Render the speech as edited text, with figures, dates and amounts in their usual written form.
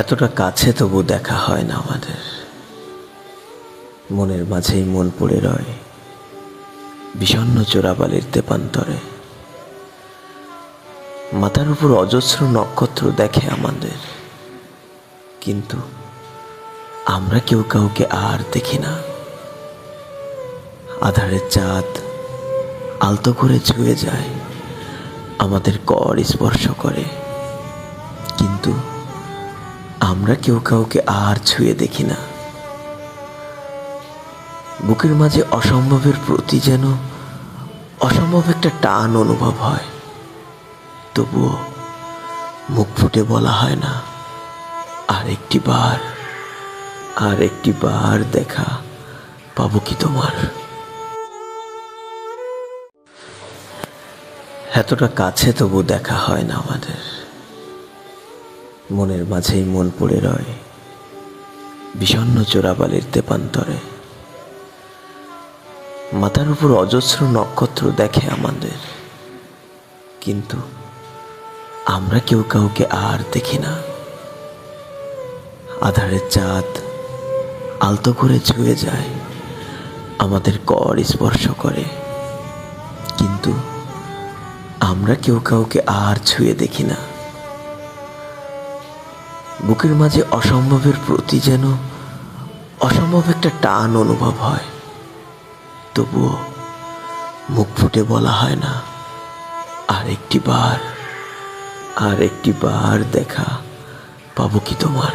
এতটা কাছে তবু দেখা হয় না আমাদের। মনের মাঝেই মন পড়ে রয় বিষণ্ণ চোরাবালির তেপান্তরে। মাথার উপর অজস্র নক্ষত্র দেখে আমাদের, কিন্তু আমরা কেউ কাউকে আর দেখি না। আধারের চাঁদ আলতো করে ছুঁয়ে যায়, আমাদের কর স্পর্শ করে, কিন্তু আমরা কেউ কাউকে আর ছুঁয়ে দেখি না। বুকের মাঝে অসম্ভবের প্রতি যেন অসম্ভব একটা টান অনুভব হয়, তবুও মুখ ফুটে বলা হয় না আর একটি বার দেখা পাবো কি তোমার। এতটা কাছে তবু দেখা হয় না আমাদের। মনের মাঝেই মন পড়ে রয় বিষণ্ণ চোরাবালির তেপান্তরে। মাথার উপর অজস্র নক্ষত্র দেখে আমাদের, কিন্তু আমরা কেউ কাউকে আর দেখি না। আধারের চাঁদ আলতো করে ছুঁয়ে যায়, আমাদের কর স্পর্শ করে, কিন্তু আমরা কেউ কাউকে আর ছুঁয়ে দেখি না। বুকের মাঝে অসম্ভবের প্রতি যেন অসম্ভব একটা টান অনুভব হয়, তবুও মুখ ফুটে বলা হয় না আর একটি বার দেখা পাবো কি তোমার।